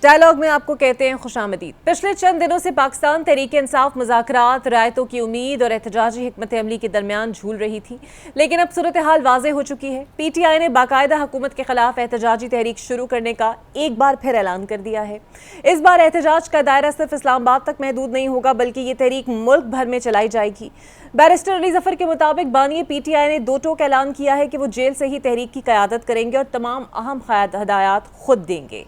Dialogue میں آپ کو کہتے ہیں خوش آمدید۔ پچھلے چند دنوں سے پاکستان تحریک انصاف مذاکرات، رعایتوں کی امید اور احتجاجی حکمت عملی کے درمیان جھول رہی تھی، لیکن اب صورتحال واضح ہو چکی ہے۔ پی ٹی آئی نے باقاعدہ حکومت کے خلاف احتجاجی تحریک شروع کرنے کا ایک بار پھر اعلان کر دیا ہے۔ اس بار احتجاج کا دائرہ صرف اسلام آباد تک محدود نہیں ہوگا، بلکہ یہ تحریک ملک بھر میں چلائی جائے گی۔ بیرسٹر علی ظفر کے مطابق بانی پی ٹی آئی نے دو ٹوک اعلان کیا ہے کہ وہ جیل سے ہی تحریک کی قیادت کریں گے اور تمام اہم ہدایات خود دیں گے۔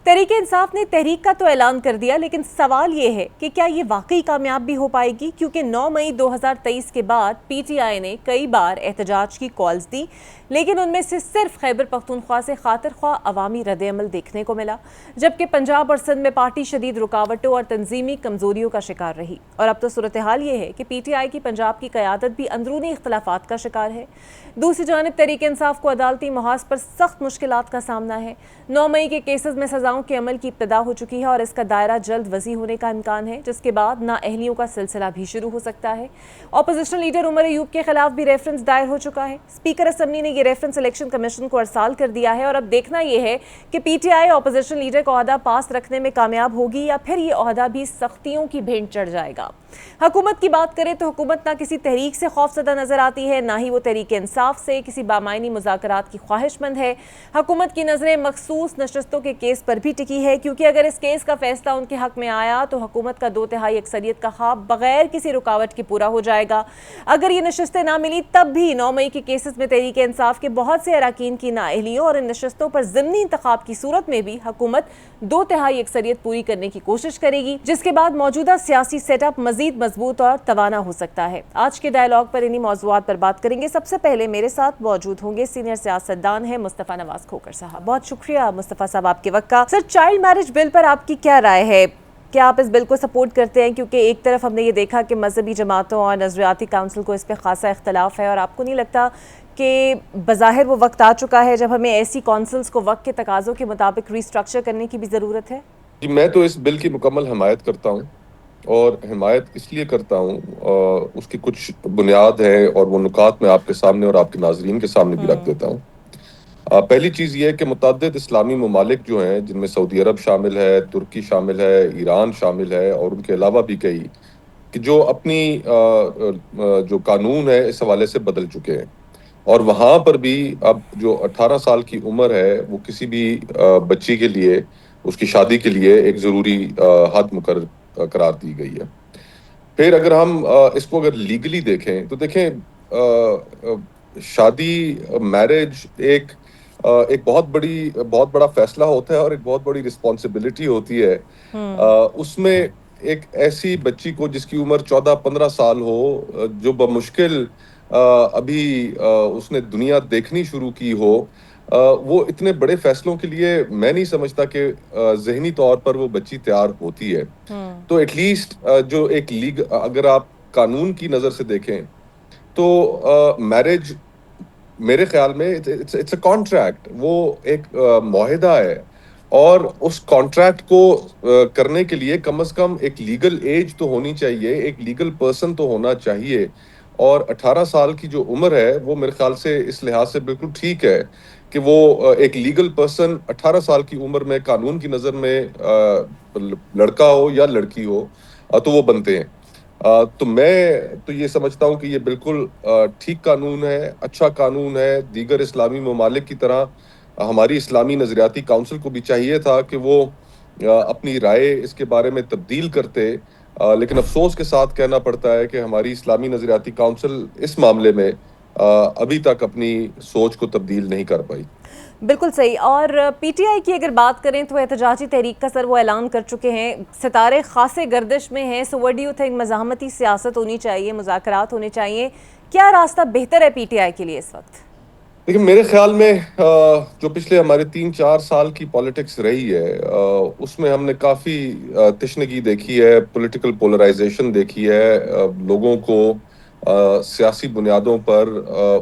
تحریک انصاف نے تحریک کا تو اعلان کر دیا، لیکن سوال یہ ہے کہ کیا یہ واقعی کامیاب بھی ہو پائے گی، کیونکہ 9 مئی 2023 کے بعد پی ٹی آئی نے کئی بار احتجاج کی کالز دی، لیکن ان میں سے صرف خیبر پختونخوا سے خاطر خواہ عوامی رد عمل دیکھنے کو ملا، جبکہ پنجاب اور سندھ میں پارٹی شدید رکاوٹوں اور تنظیمی کمزوریوں کا شکار رہی۔ اور اب تو صورتحال یہ ہے کہ پی ٹی آئی کی پنجاب کی قیادت بھی اندرونی اختلافات کا شکار ہے۔ دوسری جانب تحریک انصاف کو عدالتی محاذ پر سخت مشکلات کا سامنا ہے۔ 9 مئی کے کیسز میں سزاؤں کے عمل کی ابتدا ہو چکی ہے اور اس کا دائرہ جلد وسیع ہونے کا امکان ہے، جس کے بعد نااہلیوں کا سلسلہ بھی شروع ہو سکتا ہے۔ اپوزیشن لیڈر عمر ایوب کے خلاف بھی ریفرنس دائر ہو چکا ہے۔ اسپیکر اسمبلی نے یہ ریفرنس الیکشن کمیشن کو ارسال کر دیا ہے اور اب دیکھنا یہ ہے کہ P T I opposition leader کا عہدہ پاس رکھنے میں کامیاب ہوگی یا پھر یہ عہدہ بھی سختیوں کی بھینٹ چڑھ جائے گا۔ حکومت کی بات کریں تو حکومت نہ کسی تحریک سے خوفزدہ نظر آتی ہے، نہ ہی وہ تحریک انصاف سے کسی بامعنی مذاکرات کی خواہش مند ہے۔ حکومت کی نظریں مخصوص نشستوں کے کیس پر بھی ٹکی ہے، کیونکہ اگر اس کیس کا فیصلہ ان کے حق میں آیا تو حکومت کا 2/3 اکثریت کا خواب بغیر کسی رکاوٹ کے پورا ہو جائے گا۔ اگر یہ نشستیں نہ ملی تب بھی 9 مئی کے کیسز میں تحریک انصاف کے بہت سے اراکین کی نااہلیوں اور ان نشستوں پر ضمنی انتخاب کی صورت میں بھی حکومت 2/3 اکثریت پوری کرنے کی کوشش کرے گی، جس کے بعد موجودہ سیاسی سیٹ اپ مزید مضبوط اور توانا ہو سکتا ہے۔ آج کے ڈائلاگ پر انہی موضوعات پر بات کریں گے۔ سب سے پہلے میرے ساتھ موجود ہوں گے سینئر سیاستدان ہیں مصطفیٰ نواز کھوکھر صاحب۔ بہت شکریہ مصطفیٰ صاحب آپ کے وقت کا۔ سر، چائلڈ میرج بل پر آپ کی کیا رائے ہے؟ کیا آپ اس بل کو سپورٹ کرتے ہیں؟ کیونکہ ایک طرف ہم نے یہ دیکھا کہ مذہبی جماعتوں اور نظریاتی کونسل کو اس پہ خاصا اختلاف ہے، اور آپ کو نہیں لگتا کہ بظاہر وہ وقت آ چکا ہے جب ہمیں ایسی کونسلز کو وقت کے تقاضوں کے مطابق ری اسٹرکچر کرنے کی بھی ضرورت ہے؟ جی، میں تو اس بل کی مکمل حمایت کرتا ہوں، اور حمایت اس لیے کرتا ہوں، اس کی کچھ بنیاد ہے اور وہ نکات میں آپ کے سامنے اور آپ کے ناظرین کے سامنے بھی رکھ دیتا ہوں۔ پہلی چیز یہ ہے کہ متعدد اسلامی ممالک جو ہیں، جن میں سعودی عرب شامل ہے، ترکی شامل ہے، ایران شامل ہے، اور ان کے علاوہ بھی کئی، کہ جو اپنی جو قانون ہے اس حوالے سے بدل چکے ہیں، اور وہاں پر بھی اب جو 18 سال کی عمر ہے وہ کسی بھی بچی کے لیے اس کی شادی کے لیے ایک ضروری حد مقرر قرار دی گئی ہے۔ پھر اگر ہم اس کو اگر لیگلی دیکھیں تو دیکھیں، شادی، میرج ایک بہت بڑا فیصلہ ہوتا ہے اور ایک بہت بڑی رسپانسبلٹی ہوتی ہے۔ اس میں ایک ایسی بچی کو جس کی عمر 14-15 سال ہو، جو بمشکل ابھی اس نے دنیا دیکھنی شروع کی ہو، وہ اتنے بڑے فیصلوں کے لیے میں نہیں سمجھتا کہ ذہنی طور پر وہ بچی تیار ہوتی ہے۔ تو ایٹ لیسٹ جو ایک اگر آپ قانون کی نظر سے دیکھیں تو میرج میرے خیال میں اٹس اے کانٹریکٹ، وہ ایک معاہدہ ہے، اور اس کانٹریکٹ کو کرنے کے لیے کم از کم ایک لیگل ایج تو ہونی چاہیے، ایک لیگل پرسن تو ہونا چاہیے، اور 18 سال کی جو عمر ہے وہ میرے خیال سے اس لحاظ سے بالکل ٹھیک ہے کہ وہ ایک لیگل پرسن 18 سال کی عمر میں قانون کی نظر میں لڑکا ہو یا لڑکی ہو تو وہ بنتے ہیں۔ تو میں تو یہ سمجھتا ہوں کہ یہ بالکل ٹھیک قانون ہے، اچھا قانون ہے۔ دیگر اسلامی ممالک کی طرح ہماری اسلامی نظریاتی کونسل کو بھی چاہیے تھا کہ وہ اپنی رائے اس کے بارے میں تبدیل کرتے، لیکن افسوس کے ساتھ کہنا پڑتا ہے کہ ہماری اسلامی نظریاتی کونسل اس معاملے میں ابھی تک اپنی سوچ کو تبدیل نہیں کر پائی۔ بالکل صحیح۔ اور پی ٹی آئی کی اگر بات کریں تو احتجاجی تحریک کا سر وہ اعلان کر چکے ہیں، ستارے خاصے گردش میں ہیں۔ So what do you think, مزاحمتی سیاست ہونی چاہیے، مذاکرات ہونے چاہیے، کیا راستہ بہتر ہے پی ٹی آئی کے لیے اس وقت؟ لیکن میرے خیال میں جو پچھلے ہمارے 3-4 سال کی پالیٹکس رہی ہے، اس میں ہم نے کافی تشنگی دیکھی ہے، پولیٹیکل پولرائزیشن دیکھی ہے، لوگوں کو سیاسی بنیادوں پر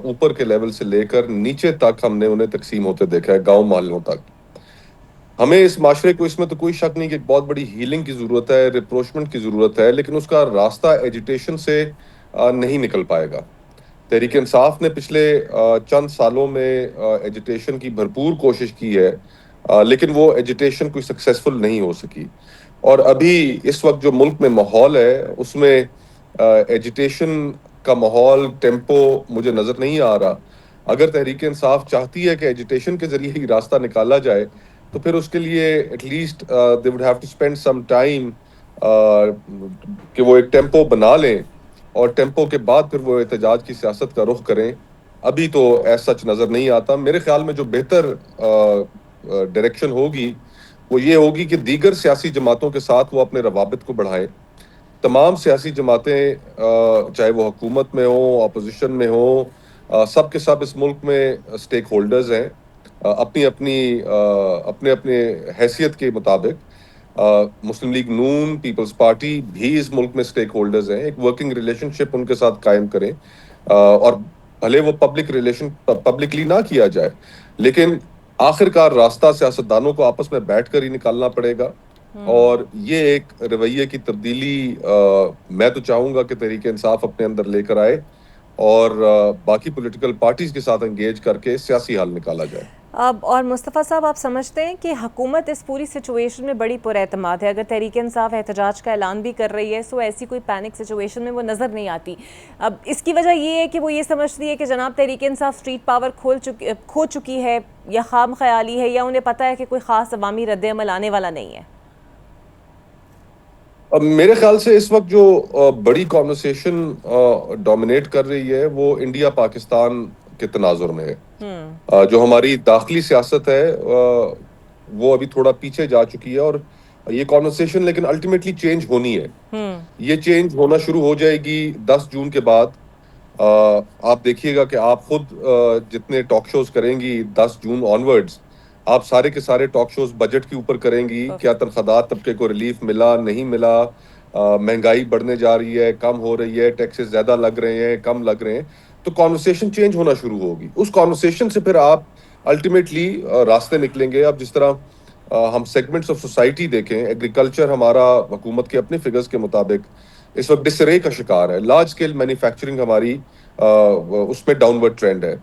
اوپر کے لیول سے لے کر نیچے تک ہم نے انہیں تقسیم ہوتے دیکھا ہے، گاؤں محلوں تک۔ ہمیں اس معاشرے کو، اس میں تو کوئی شک نہیں کہ ایک بہت بڑی ہیلنگ کی ضرورت ہے، ریپروچمنٹ کی ضرورت ہے، لیکن اس کا راستہ ایجیٹیشن سے نہیں نکل پائے گا۔ تحریک انصاف نے پچھلے چند سالوں میں ایجیٹیشن کی بھرپور کوشش کی ہے، لیکن وہ ایجیٹیشن کوئی سکسیسفل نہیں ہو سکی. اور ابھی اس وقت جو ملک میں ماحول ہے اس میں ایجیٹیشن کا ماحول ٹیمپو مجھے نظر نہیں آ رہا. اگر تحریک انصاف چاہتی ہے کہ ایجیٹیشن کے ذریعے ہی راستہ نکالا جائے تو پھر اس کے لیے at least they would have to spend some time کہ وہ ایک ٹیمپو بنا لیں اور ٹیمپو کے بعد پھر وہ احتجاج کی سیاست کا رخ کریں. ابھی تو ایسا سچ نظر نہیں آتا. میرے خیال میں جو بہتر ڈائریکشن ہوگی وہ یہ ہوگی کہ دیگر سیاسی جماعتوں کے ساتھ وہ اپنے روابط کو بڑھائیں. تمام سیاسی جماعتیں چاہے وہ حکومت میں ہوں اپوزیشن میں ہوں سب کے سب اس ملک میں اسٹیک ہولڈرز ہیں اپنی اپنے حیثیت کے مطابق. مسلم لیگ نون پیپلز پارٹی بھی اس ملک میں اسٹیک ہولڈرز ہیں. ایک ورکنگ ریلیشن شپ ان کے ساتھ قائم کریں اور بھلے وہ پبلکلی نہ کیا جائے لیکن آخر کار راستہ سیاستدانوں کو آپس میں بیٹھ کر ہی نکالنا پڑے گا. اور یہ ایک رویے کی تبدیلی میں تو چاہوں گا کہ تحریک انصاف اپنے اندر لے کر آئے اور باقی پولیٹیکل پارٹیز کے ساتھ انگیج کر کے سیاسی حل نکالا جائے. اور مصطفیٰ صاحب آپ سمجھتے ہیں کہ حکومت اس پوری سچویشن میں بڑی پر اعتماد ہے؟ اگر تحریک انصاف احتجاج کا اعلان بھی کر رہی ہے سو ایسی کوئی پینک سچویشن میں وہ نظر نہیں آتی. اب اس کی وجہ یہ ہے کہ وہ یہ سمجھتی ہے کہ جناب تحریک انصاف اسٹریٹ پاور کھو چکی ہے یا خام خیالی ہے یا انہیں پتہ ہے کہ کوئی خاص عوامی رد عمل آنے والا نہیں ہے؟ اب میرے خیال سے اس وقت جو بڑی کانورسیشن ڈومینیٹ کر رہی ہے وہ انڈیا پاکستان کے تناظر میں ہے. جو ہماری داخلی سیاست ہے وہ ابھی تھوڑا پیچھے جا چکی ہے اور یہ کانورسیشن لیکن الٹیمیٹلی چینج ہونی ہے. یہ چینج ہونا شروع ہو جائے گی 10 جون کے بعد. آپ دیکھیے گا کہ آپ خود جتنے ٹاک شوز کریں گی 10 جون آنورڈز آپ سارے کے سارے ٹاک شوز بجٹ کے اوپر کریں گی. کیا تنخواہ طبقے کو ریلیف ملا نہیں ملا, مہنگائی بڑھنے جا رہی ہے کم ہو رہی ہے, ٹیکسز زیادہ لگ رہے ہیں کم لگ رہے ہیں. تو کانورسیشن چینج ہونا شروع ہوگی. اس کانورسیشن سے پھر آپ الٹیمیٹلی راستے نکلیں گے. اب جس طرح ہم سیگمنٹس آف سوسائٹی دیکھیں, ایگریکلچر ہمارا حکومت کے اپنے فگرز کے مطابق اس وقت ڈسرے کا شکار ہے. لارج اسکیل مینوفیکچرنگ ہماری اس میں ڈاؤن ورڈ ٹرینڈ ہے.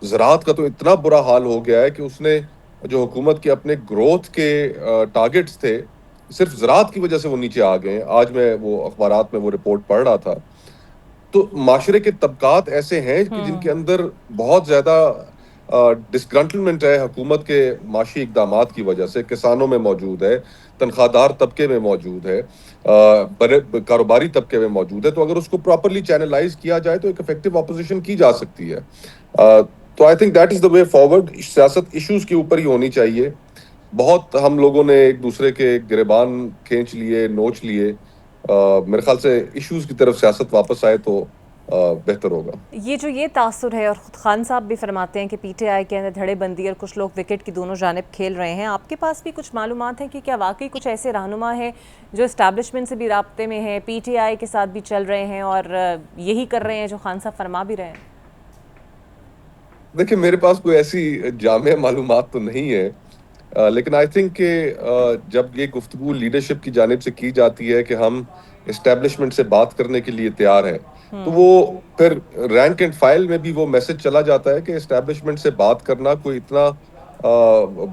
زراعت کا تو اتنا برا حال ہو گیا ہے کہ اس نے جو حکومت کے اپنے گروتھ کے ٹارگٹس تھے صرف زراعت کی وجہ سے وہ نیچے آ گئے ہیں. آج میں وہ اخبارات میں وہ رپورٹ پڑھ رہا تھا. تو معاشرے کے طبقات ایسے ہیں کہ جن کے اندر بہت زیادہ ڈسگرنٹلمنٹ ہے حکومت کے معاشی اقدامات کی وجہ سے. کسانوں میں موجود ہے, تنخواہ دار طبقے میں موجود ہے, کاروباری طبقے میں موجود ہے. تو اگر اس کو پراپرلی چینلائز کیا جائے تو ایک افیکٹو اپوزیشن کی جا سکتی ہے. تو I think that is the way forward. سیاست ایشوز کے اوپر ہی ہونی چاہیے. بہت ہم لوگوں نے ایک دوسرے کے گریبان کھینچ لیے, نوچ لیے. میرے خیال سے ایشوز کی طرف سیاست واپس آئے تو بہتر ہوگا. یہ تاثر ہے اور خود خان صاحب بھی فرماتے ہیں کہ پی ٹی آئی کے اندر دھڑے بندی اور کچھ لوگ وکٹ کی دونوں جانب کھیل رہے ہیں. آپ کے پاس بھی کچھ معلومات ہیں کہ کیا واقعی کچھ ایسے رہنما ہیں جو اسٹیبلشمنٹ سے بھی رابطے میں ہیں, پی ٹی آئی کے ساتھ بھی چل رہے ہیں اور یہی کر رہے ہیں جو خان صاحب فرما بھی رہے ہیں؟ دیکھیں میرے پاس کوئی ایسی جامع معلومات تو نہیں ہے لیکن آئی تھنک کہ جب یہ گفتگو لیڈرشپ کی جانب سے کی جاتی ہے کہ ہم اسٹیبلشمنٹ سے بات کرنے کے لیے تیار ہیں تو وہ پھر رینک اینڈ فائل میں بھی وہ میسج چلا جاتا ہے کہ اسٹیبلشمنٹ سے بات کرنا کوئی اتنا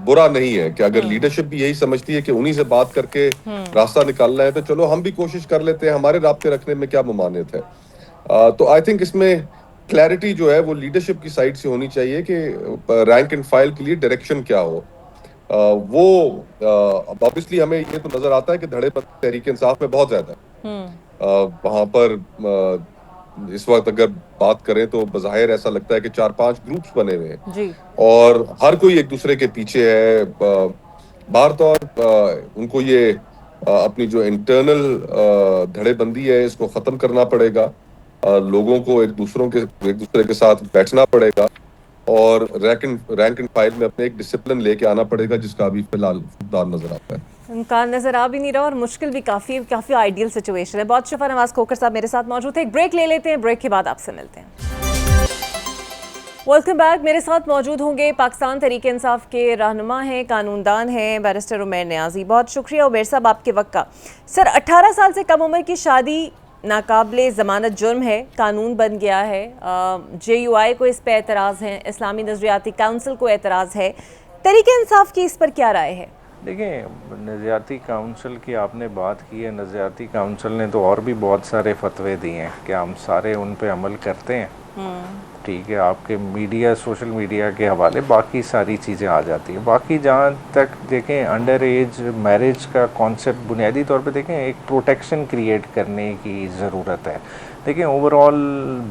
برا نہیں ہے. کہ اگر لیڈرشپ بھی یہی سمجھتی ہے کہ انہی سے بات کر کے راستہ نکالنا ہے تو چلو ہم بھی کوشش کر لیتے ہیں, ہمارے رابطے رکھنے میں کیا ممانعت ہے. تو آئی تھنک اس میں کلیئرٹی جو ہے وہ لیڈرشپ کی سائڈ سے ہونی چاہیے کہ رینک اینڈ فائل کے لیے ڈائریکشن کیا ہو. وہ آبویسلی ہمیں یہ تو نظر آتا ہے کہ دھڑے پر تحریک انصاف میں بہت زیادہ ہے. وہاں پر اس وقت اگر بات کریں تو بظاہر ایسا لگتا ہے کہ 4-5 گروپس بنے ہوئے ہیں اور ہر کوئی ایک دوسرے کے پیچھے ہے. بہر طور ان کو یہ اپنی جو انٹرنل دھڑے بندی ہے اس کو ختم کرنا پڑے گا. لوگوں کو ایک دوسرے کے ساتھ بیٹھنا پڑے گا اور رینک اینڈ فائل میں اپنے ایک ڈسپلن لے کے آنا پڑے گا جس کا ابھی فی الحال فقدان نظر آتا ہے. امکان نظر آ بھی نہیں رہا اور مشکل بھی کافی آئیڈیل سچویشن ہے. بہت شفا نواز کھوکھر صاحب میرے ساتھ موجود ہیں. ایک بریک لے لیتے ہیں, بریک کے بعد آپ سے ملتے ہیں. Welcome back. میرے ساتھ موجود ہوں گے پاکستان تحریک انصاف کے رہنما ہیں, قانون دان ہیں, بیرسٹر عمیر نیازی. بہت شکریہ عمیر صاحب آپ کے وقت کا. سر 18 سال سے کم عمر کی شادی ناقابل ضمانت جرم ہے, قانون بن گیا ہے. جے یو آئی کو اس پہ اعتراض ہے, اسلامی نظریاتی کونسل کو اعتراض ہے. تحریک انصاف کی اس پر کیا رائے ہے؟ دیکھیں نظریاتی کونسل کی آپ نے بات کی ہے، نظریاتی کونسل نے تو اور بھی بہت سارے فتوے دیے ہیں کہ ہم سارے ان پہ عمل کرتے ہیں، ٹھیک ہے، آپ کے میڈیا سوشل میڈیا کے حوالے باقی ساری چیزیں آ جاتی ہیں۔ باقی جہاں تک دیکھیں انڈر ایج میرج کا کانسیپٹ بنیادی طور پہ دیکھیں ایک پروٹیکشن کریٹ کرنے کی ضرورت ہے۔ دیکھیں اوور آل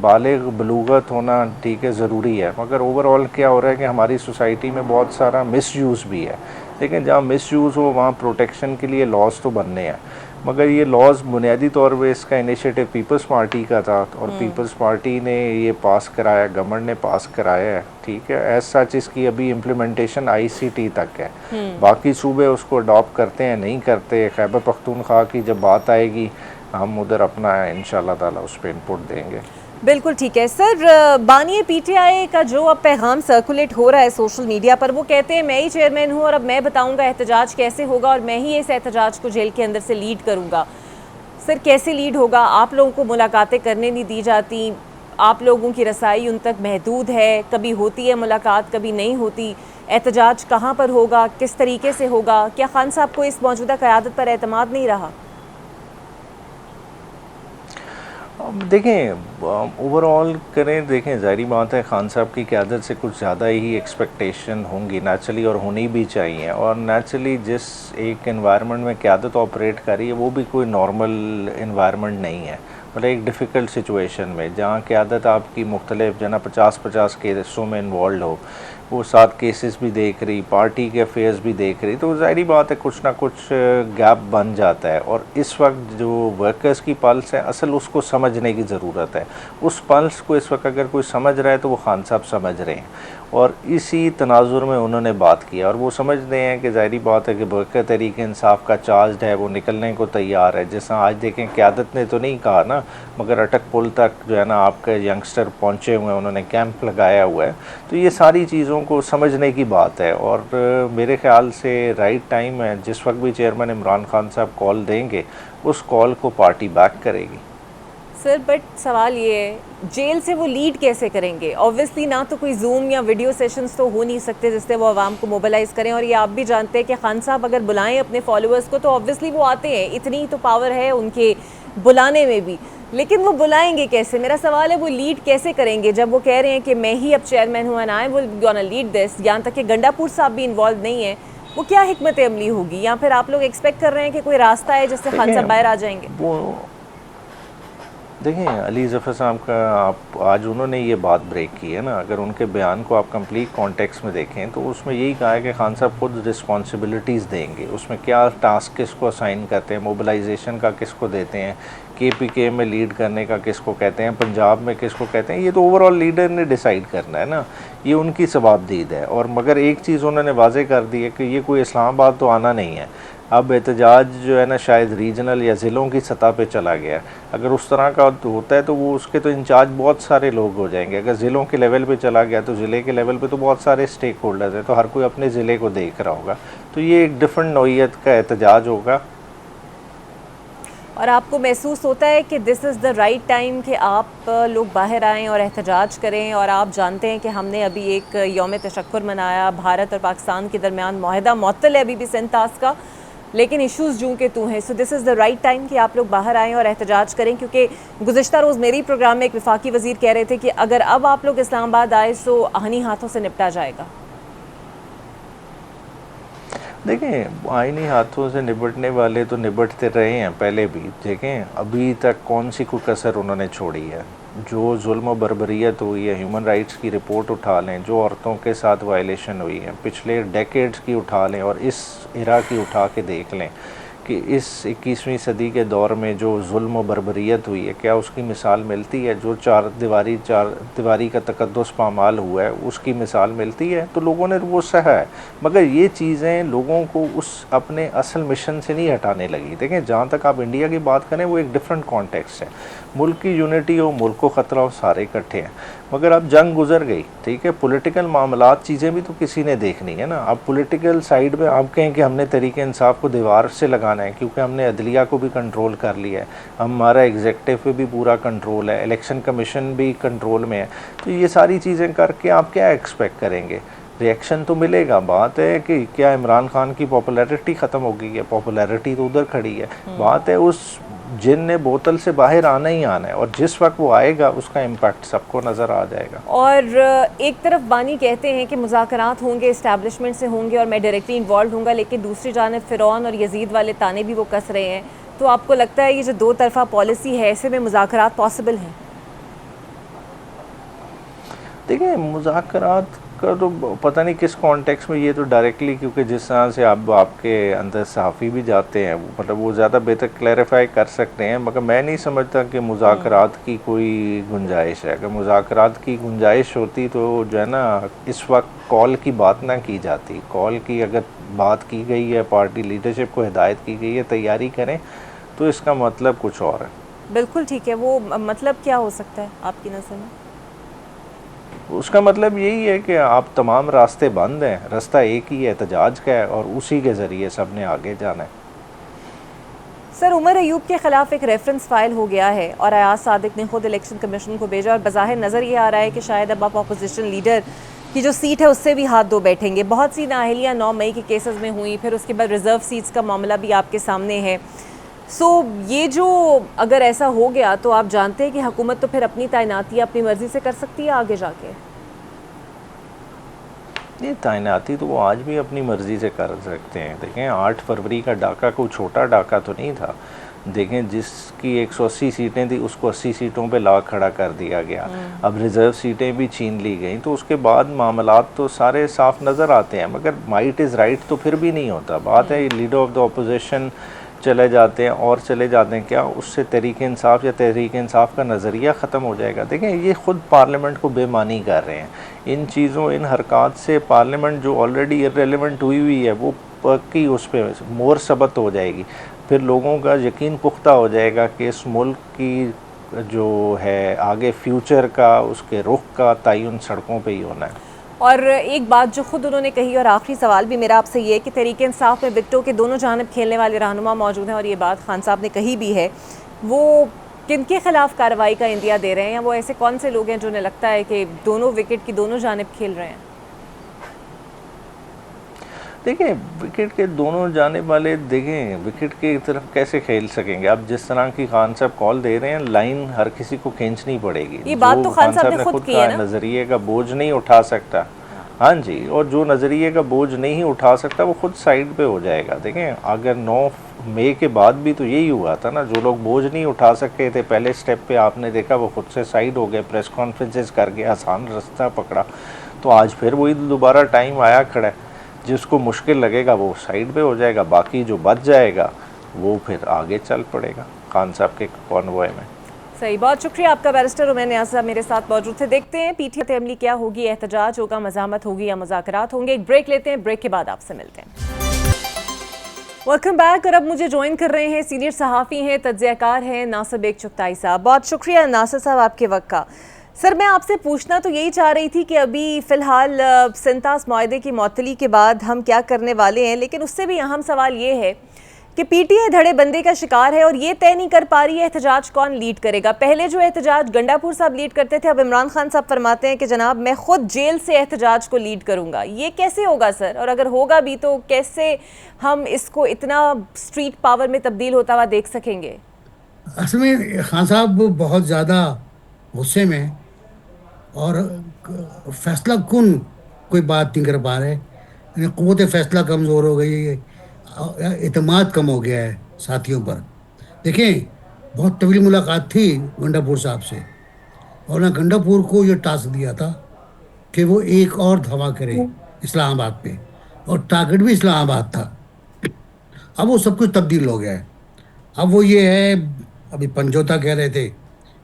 بالغ بلوغت ہونا ٹھیک ہے ضروری ہے، مگر اوور آل کیا ہو رہا ہے کہ ہماری سوسائٹی میں بہت سارا مس یوز بھی ہے۔ لیکن جہاں مس یوز ہو وہاں پروٹیکشن کے لیے لاز تو بننے ہیں، مگر یہ لاز بنیادی طور پہ اس کا انیشیٹو پیپلز پارٹی کا تھا، اور پیپلز پارٹی نے یہ پاس کرایا، گورنمنٹ نے پاس کرایا ہے، ٹھیک ہے۔ ایز سچ اس کی ابھی امپلیمنٹیشن ICT تک ہے، باقی صوبے اس کو اڈاپٹ کرتے ہیں نہیں کرتے۔ خیبر پختونخوا کی جب بات آئے گی ہم ادھر اپنا انشاءاللہ تعالی اس پہ انپٹ دیں گے۔ بالکل ٹھیک ہے سر، بانی PTI کا جو اب پیغام سرکولیٹ ہو رہا ہے سوشل میڈیا پر، وہ کہتے ہیں میں ہی چیئرمین ہوں اور اب میں بتاؤں گا احتجاج کیسے ہوگا اور میں ہی اس احتجاج کو جیل کے اندر سے لیڈ کروں گا۔ سر کیسے لیڈ ہوگا؟ آپ لوگوں کو ملاقاتیں کرنے نہیں دی جاتی، آپ لوگوں کی رسائی ان تک محدود ہے، کبھی ہوتی ہے ملاقات کبھی نہیں ہوتی، احتجاج کہاں پر ہوگا، کس طریقے سے ہوگا؟ کیا خان صاحب کو اس موجودہ قیادت پر اعتماد نہیں رہا؟ دیکھیں اوور آل کریں، دیکھیں ظاہری بات ہے خان صاحب کی قیادت سے کچھ زیادہ ہی ایکسپیکٹیشن ہوں گی نیچرلی، اور ہونی بھی چاہیے، اور نیچرلی جس ایک انوائرمنٹ میں قیادت آپریٹ کر رہی ہے وہ بھی کوئی نارمل انوائرمنٹ نہیں ہے، مطلب ایک ڈیفیکلٹ سچویشن میں جہاں قیادت آپ کی مختلف جو نا 50 کیسوں میں انوالوڈ ہو، وہ 7 کیسز بھی دیکھ رہی، پارٹی کے افیئرز بھی دیکھ رہی، تو ظاہری بات ہے کچھ نہ کچھ گیپ بن جاتا ہے۔ اور اس وقت جو ورکرز کی پلس ہے اصل اس کو سمجھنے کی ضرورت ہے، اس پلس کو اس وقت اگر کوئی سمجھ رہا ہے تو وہ خان صاحب سمجھ رہے ہیں، اور اسی تناظر میں انہوں نے بات کیا، اور وہ سمجھتے ہیں کہ ظاہری بات ہے کہ ورکر تحریک انصاف کا چارج ہے وہ نکلنے کو تیار ہے۔ جیسا آج دیکھیں قیادت نے تو نہیں کہا نا، مگر اٹک پل تک جو ہے نا آپ کے ینگسٹر پہنچے ہوئے ہیں، انہوں نے کیمپ لگایا ہوا ہے، تو یہ ساری چیزوں کو سمجھنے کی بات ہے، اور میرے خیال سے رائٹ ٹائم ہے، جس وقت بھی چیئرمین عمران خان صاحب کال دیں گے اس کال کو پارٹی بیک کرے گی۔ سر بٹ سوال یہ ہے جیل سے وہ لیڈ کیسے کریں گے؟ آبویسلی نہ تو کوئی زوم یا ویڈیو سیشنز تو ہو نہیں سکتے جس سے وہ عوام کو موبلائز کریں، اور یہ آپ بھی جانتے ہیں کہ خان صاحب اگر بلائیں اپنے فالوورز کو تو آبویسلی وہ آتے ہیں، اتنی تو پاور ہے ان کے بلانے میں بھی، لیکن وہ بلائیں گے کیسے؟ میرا سوال ہے وہ لیڈ کیسے کریں گے جب وہ کہہ رہے ہیں کہ میں ہی اب چیئرمین ہوں and I will gonna lead دس، یہاں تک کہ گنڈا پور صاحب بھی انوالو نہیں ہیں، وہ کیا حکمت عملی ہوگی؟ یا پھر آپ لوگ ایکسپیکٹ کر رہے ہیں کہ کوئی راستہ ہے جس سے خان صاحب باہر آ جائیں گے؟ دیکھیں علی ظفر صاحب کا آپ آج انہوں نے یہ بات بریک کی ہے نا، اگر ان کے بیان کو آپ کمپلیٹ کانٹیکس میں دیکھیں تو اس میں یہی کہا ہے کہ خان صاحب خود رسپانسبلٹیز دیں گے، اس میں کیا ٹاسک کس کو اسائن کرتے ہیں، موبلائزیشن کا کس کو دیتے ہیں، KPK میں لیڈ کرنے کا کس کو کہتے ہیں، پنجاب میں کس کو کہتے ہیں، یہ تو اوور آل لیڈر نے ڈیسائیڈ کرنا ہے نا، یہ ان کی ثوابدید ہے۔ اور مگر ایک چیز انہوں نے واضح کر دی ہے کہ یہ کوئی اسلام آباد تو آنا نہیں ہے، اب احتجاج جو ہے نا شاید ریجنل یا ضلعوں کی سطح پہ چلا گیا ہے، اگر اس طرح کا ہوتا ہے تو وہ اس کے تو انچارج بہت سارے لوگ ہو جائیں گے، اگر ضلعوں کے لیول پہ چلا گیا تو ضلع کے لیول پہ تو بہت سارے سٹیک ہولڈرز ہیں، تو ہر کوئی اپنے ضلع کو دیکھ رہا ہوگا، تو یہ ایک ڈیفرنٹ نوعیت کا احتجاج ہوگا۔ اور آپ کو محسوس ہوتا ہے کہ دس از دا رائٹ ٹائم کہ آپ لوگ باہر آئیں اور احتجاج کریں؟ اور آپ جانتے ہیں کہ ہم نے ابھی ایک یوم تشکر منایا، بھارت اور پاکستان کے درمیان معاہدہ معطل ہے ابھی بھی سنتاس کا، لیکن ایشوز جوں کے تو ہیں، سو دس از دا رائٹ ٹائم کہ آپ لوگ باہر آئیں اور احتجاج کریں، کیونکہ گزشتہ روز میری پروگرام میں ایک وفاقی وزیر کہہ رہے تھے کہ اگر اب آپ لوگ اسلام آباد آئے تو آہنی ہاتھوں سے نپٹا جائے گا۔ دیکھیں آئینی ہاتھوں سے نبٹنے والے تو نبٹتے رہے ہیں پہلے بھی، دیکھیں ابھی تک کون سی کوئی کسر انہوں نے چھوڑی ہے، جو ظلم و بربریت ہوئی ہے، ہیومن رائٹس کی رپورٹ اٹھا لیں، جو عورتوں کے ساتھ وائلیشن ہوئی ہے پچھلے ڈیکیڈز کی اٹھا لیں، اور اس ایرا کی اٹھا کے دیکھ لیں کہ اس 21ویں صدی کے دور میں جو ظلم و بربریت ہوئی ہے کیا اس کی مثال ملتی ہے؟ جو چار دیواری کا تقدس پامال ہوا ہے اس کی مثال ملتی ہے؟ تو لوگوں نے وہ سہا ہے، مگر یہ چیزیں لوگوں کو اس اپنے اصل مشن سے نہیں ہٹانے لگی۔ دیکھیں جہاں تک آپ انڈیا کی بات کریں وہ ایک ڈیفرنٹ کانٹیکسٹ ہے، ملک کی یونٹی ہو، ملک کو خطرہ ہو، سارے اکٹھے ہیں، مگر اب جنگ گزر گئی، ٹھیک ہے، پولیٹیکل معاملات چیزیں بھی تو کسی نے دیکھنی ہے نا۔ اب پولیٹیکل سائیڈ میں آپ کہیں کہ ہم نے تحریک انصاف کو دیوار سے لگانا ہے کیونکہ ہم نے عدلیہ کو بھی کنٹرول کر لیا ہے، ہمارا ایگزیکٹو پہ بھی پورا کنٹرول ہے، الیکشن کمیشن بھی کنٹرول میں ہے، تو یہ ساری چیزیں کر کے آپ کیا ایکسپیکٹ کریں گے؟ ریئیکشن تو ملے گا. بات ہے کہ کیا عمران خان کی پاپولیرٹی ختم ہو گئی ہے؟ پاپولیرٹی تو ادھر کھڑی ہے. بات ہے اس جن نے بوتل سے باہر آنا ہی آنا ہے, اور جس وقت وہ آئے گا اس کا امپیکٹ سب کو نظر آ جائے گا. اور ایک طرف بانی کہتے ہیں کہ مذاکرات ہوں گے, اسٹیبلشمنٹ سے ہوں گے اور میں ڈائریکٹلی انوالوڈ ہوں گا, لیکن دوسری جانب فرعون اور یزید والے تانے بھی وہ کس رہے ہیں. تو آپ کو لگتا ہے یہ جو دو طرفہ پالیسی ہے ایسے میں مذاکرات پاسبل ہیں؟ دیکھیں مذاکرات کا تو پتہ نہیں کس کانٹیکس میں, یہ تو ڈائریکٹلی کیونکہ جس طرح سے آپ کے اندر صحافی بھی جاتے ہیں, مطلب وہ زیادہ بہتر کلیریفائی کر سکتے ہیں, مگر میں نہیں سمجھتا کہ مذاکرات کی کوئی گنجائش ہے. اگر مذاکرات کی گنجائش ہوتی تو جو ہے نا اس وقت کال کی بات نہ کی جاتی. کال کی اگر بات کی گئی ہے, پارٹی لیڈرشپ کو ہدایت کی گئی ہے تیاری کریں, تو اس کا مطلب کچھ اور ہے. بالکل ٹھیک ہے. وہ مطلب کیا ہو سکتا ہے آپ کی نظر میں؟ اس کا مطلب یہی ہے کہ آپ تمام راستے بند ہیں, راستہ ایک ہی ہے, احتجاج کا ہے, اور اسی کے ذریعے سب نے آگے جانا ہے. سر, عمر ایوب کے خلاف ایک ریفرنس فائل ہو گیا ہے اور ایاز صادق نے خود الیکشن کمیشن کو بھیجا, اور بظاہر نظر یہ آ رہا ہے کہ شاید اب آپ اپوزیشن لیڈر کی جو سیٹ ہے اس سے بھی ہاتھ دھو بیٹھیں گے. بہت سی نااہلیاں 9 مئی کے کیسز میں ہوئیں, پھر اس کے بعد ریزرو سیٹس کا معاملہ بھی آپ کے سامنے ہے. یہ جو اگر ایسا ہو گیا تو آپ جانتے ہیں کہ حکومت تو پھر اپنی تعیناتی اپنی مرضی سے کر سکتی ہے آگے جا کے. یہ تعیناتی تو وہ آج بھی اپنی مرضی سے کر سکتے ہیں. دیکھیں 8 فروری کا ڈاکہ کوئی چھوٹا ڈاکہ تو نہیں تھا. دیکھیں جس کی 180 سیٹیں تھیں اس کو 80 سیٹوں پہ لا کھڑا کر دیا گیا. اب ریزرو سیٹیں بھی چھین لی گئیں, تو اس کے بعد معاملات تو سارے صاف نظر آتے ہیں, مگر مائٹ از رائٹ تو پھر بھی نہیں ہوتا. بات ہے لیڈر آف دا اپوزیشن چلے جاتے ہیں اور چلے جاتے ہیں, کیا اس سے تحریک انصاف یا تحریک انصاف کا نظریہ ختم ہو جائے گا؟ دیکھیں یہ خود پارلیمنٹ کو بے معنی کر رہے ہیں. ان چیزوں ان حرکات سے پارلیمنٹ جو آلریڈی ارریلیونٹ ہوئی ہے وہ پکی اس پہ مور ثبت ہو جائے گی. پھر لوگوں کا یقین پختہ ہو جائے گا کہ اس ملک کی جو ہے آگے فیوچر کا, اس کے رخ کا تعین سڑکوں پہ ہی ہونا ہے. اور ایک بات جو خود انہوں نے کہی, اور آخری سوال بھی میرا آپ سے یہ ہے کہ تحریک انصاف میں وکٹوں کے دونوں جانب کھیلنے والے رہنما موجود ہیں, اور یہ بات خان صاحب نے کہی بھی ہے, وہ کن کے خلاف کارروائی کا عندیہ دے رہے ہیں, یا وہ ایسے کون سے لوگ ہیں جو انہیں لگتا ہے کہ دونوں وکٹ کی دونوں جانب کھیل رہے ہیں؟ دیکھیں وکٹ کے دونوں جانب والے, دیکھیں وکٹ کی طرف کیسے کھیل سکیں گے؟ اب جس طرح کی خان صاحب کال دے رہے ہیں, لائن ہر کسی کو کھینچنی پڑے گی. یہ بات تو خان صاحب نے خود کی ہے نا, نظریے کا بوجھ نہیں اٹھا سکتا. ہاں جی, اور جو نظریے کا بوجھ نہیں اٹھا سکتا وہ خود سائڈ پہ ہو جائے گا. دیکھیں اگر 9 مئی کے بعد بھی تو یہی ہوا تھا نا, جو لوگ بوجھ نہیں اٹھا سکتے تھے پہلے سٹیپ پہ, آپ نے دیکھا وہ خود سے سائڈ ہو گئے, پریس کانفرنسز کر کے آسان راستہ پکڑا. تو آج پھر وہی دوبارہ ٹائم آیا کھڑا ہے, جس کو مشکل لگے گا وہ سائڈ پہ ہو جائے گا, باقی جو بچ جائے گا وہ پھر آگے چل پڑے گا خان صاحب کے کانوائے میں. صحیح, بہت شکریہ آپ کا بیرسٹر عمیر نیاز صاحب میرے ساتھ موجود تھے. دیکھتے ہیں پی ٹی آئی عملی کیا ہوگی, احتجاج ہوگا, مزاحمت ہوگی یا مذاکرات ہوں گے. ایک بریک لیتے ہیں, بریک کے بعد آپ سے ملتے ہیں. Welcome back. اور اب مجھے جوائن کر رہے ہیں سینئر صحافی ہیں, تجزیہ کار ہیں ناصر بیگ چغتائی صاحب. بہت شکریہ ناصر صاحب آپ کے وقت کا. سر میں آپ سے پوچھنا تو یہی چاہ رہی تھی کہ ابھی فی الحال سنتاس معاہدے کی معطلی کے بعد ہم کیا کرنے والے ہیں, لیکن اس سے بھی اہم سوال یہ ہے کہ پی ٹی آئی دھڑے بندی کا شکار ہے اور یہ طے نہیں کر پا رہی ہے احتجاج کون لیڈ کرے گا. پہلے جو احتجاج گنڈا پور صاحب لیڈ کرتے تھے, اب عمران خان صاحب فرماتے ہیں کہ جناب میں خود جیل سے احتجاج کو لیڈ کروں گا. یہ کیسے ہوگا سر, اور اگر ہوگا بھی تو کیسے ہم اس کو اتنا اسٹریٹ پاور میں تبدیل ہوتا ہوا دیکھ سکیں گے؟ اصل میں خان صاحب بہت زیادہ غصے میں اور فیصلہ کن کوئی بات نہیں کر پا رہے. قوت فیصلہ کمزور ہو گئی ہے, اعتماد کم ہو گیا ہے ساتھیوں پر. دیکھیں بہت طویل ملاقات تھی گنڈا پور صاحب سے, اور نے گنڈا پور کو یہ ٹاسک دیا تھا کہ وہ ایک اور دھاوا کرے اسلام آباد پہ, اور ٹارگٹ بھی اسلام آباد تھا. اب وہ سب کچھ تبدیل ہو گیا ہے. اب وہ یہ ہے, ابھی پنجوتا کہہ رہے تھے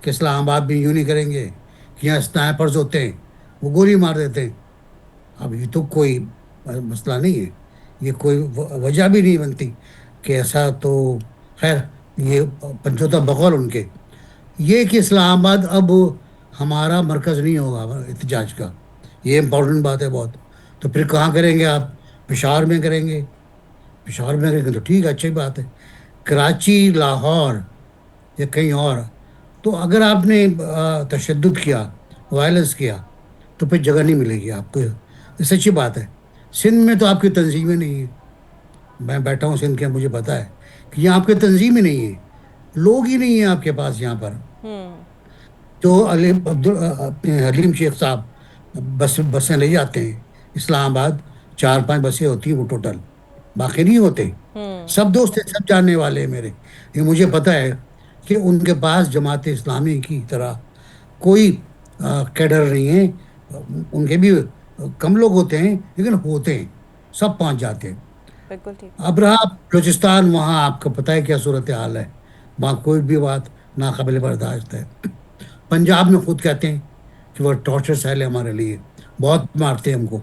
کہ اسلام آباد بھی یوں نہیں کریں گے, کہ یہاں اسنائپرز ہوتے ہیں وہ گولی مار دیتے ہیں. اب یہ تو کوئی مسئلہ نہیں ہے, یہ کوئی وجہ بھی نہیں بنتی کہ ایسا. تو خیر یہ پنجوتا بقول ان کے یہ کہ اسلام آباد اب ہمارا مرکز نہیں ہوگا احتجاج کا, یہ امپورٹنٹ بات ہے بہت. تو پھر کہاں کریں گے آپ؟ پشاور میں کریں گے. پشاور میں کریں گے تو ٹھیک ہے, اچھی بات ہے. کراچی, لاہور یا کہیں اور, تو اگر آپ نے تشدد کیا, وائلنس کیا, تو پھر جگہ نہیں ملے گی آپ کو یہ سچی بات ہے. سندھ میں تو آپ کی تنظیمیں نہیں ہیں. میں بیٹھا ہوں سندھ کے, مجھے پتا ہے کہ یہاں آپ کی تنظیم ہی نہیں ہے, لوگ ہی نہیں ہیں آپ کے پاس یہاں پر. جو اپنے حلیم شیخ صاحب بسیں لے جاتے ہیں اسلام آباد, 4-5 بسیں ہوتی ہیں وہ ٹوٹل, باقی نہیں ہوتے. سب دوست ہیں, سب جاننے والے ہیں میرے. یہ مجھے پتا ہے کہ ان کے پاس جماعت اسلامی کی طرح کوئی کیڈر نہیں ہے. ان کے بھی کم لوگ ہوتے ہیں لیکن ہوتے ہیں, سب پہنچ جاتے ہیں. بالکل ٹھیک. اب رہا بلوچستان, وہاں آپ کو پتہ ہے کیا صورتحال ہے, وہاں کوئی بھی بات ناقابل برداشت ہے. پنجاب میں خود کہتے ہیں کہ وہ ٹارچر سیل ہے ہمارے لیے, بہت مارتے ہیں ہم کو.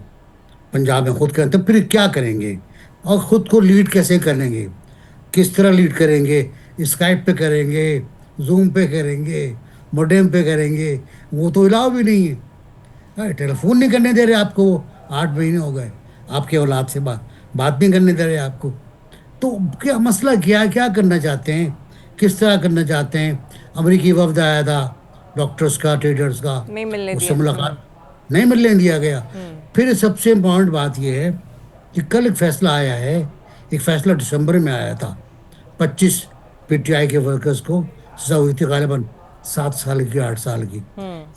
پنجاب میں خود کہتے ہیں, پھر کیا کریں گے, اور خود کو لیڈ کیسے کریں گے, کس طرح لیڈ کریں گے, اسکائپ پہ کریں گے, زوم پہ کریں گے, موڈیم پہ کریں گے, وہ تو الاؤ بھی نہیں ہے. ٹیلی فون نہیں کرنے دے رہے آپ کو, 8 مہینے ہو گئے آپ کے اولاد سے بات نہیں کرنے دے رہے آپ کو. تو کیا مسئلہ, کیا کرنا چاہتے ہیں, کس طرح کرنا چاہتے ہیں. امریکی وفد آیا تھا ڈاکٹرز کا, ٹریڈرز کا, نہیں ملنے اس سے دیا. ملاقات نہیں ملنے دیا گیا. پھر سب سے امپورٹنٹ بات یہ ہے کہ کل ایک فیصلہ آیا ہے, ایک فیصلہ دسمبر میں آیا تھا. 25 پی ٹی آئی کے ورکرز کو سزا ہوئی تھی, غالباً 7 سال کی, 8 سال کی.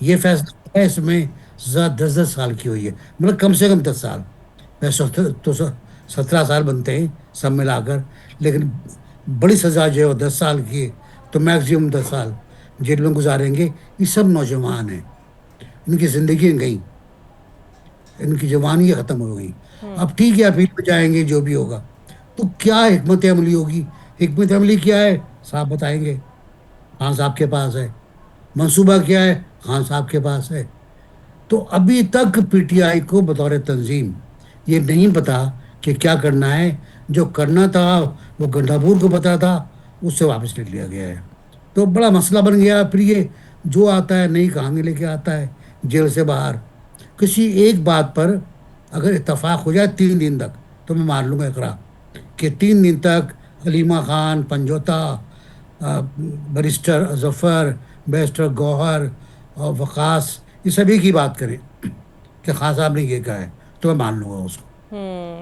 یہ فیصلہ ہے, اس میں سزا 10 سال کی ہوئی ہے, مطلب کم سے کم 10 سال. ویسے تو 17 سال بنتے ہیں سب ملا کر, لیکن بڑی سزا جو ہے وہ 10 سال کی ہے. تو میکسیمم 10 سال جیل میں گزاریں گے. یہ سب نوجوان ہیں, ان کی زندگی گئی, ان کی جوانی ختم ہو گئی. اب ٹھیک ہے, اپیل پہ جائیں گے, جو بھی ہوگا. تو کیا حکمت عملی ہوگی, حکمت عملی کیا ہے صاحب بتائیں گے, خان صاحب کے پاس ہے. منصوبہ کیا ہے, خان صاحب کے پاس ہے. تو ابھی تک پی ٹی آئی کو بطور تنظیم یہ نہیں پتا کہ کیا کرنا ہے. جو کرنا تھا وہ گنڈاپور کو پتا تھا, اس سے واپس لے لیا گیا ہے. تو بڑا مسئلہ بن گیا. پھر یہ جو آتا ہے نئی کہانی لے کے آتا ہے جیل سے باہر. کسی ایک بات پر اگر اتفاق ہو جائے 3 دن تک, تو میں مان لوں گا اقرا کہ 3 دن تک حلیمہ خان, پنجوتا, بیرسٹر ظفر, بیرسٹر گوہر اور وقاص, یہ سبھی کی بات کریں کہ خان صاحب نے یہ کہا ہے, تو میں مان لوں گا اس کو.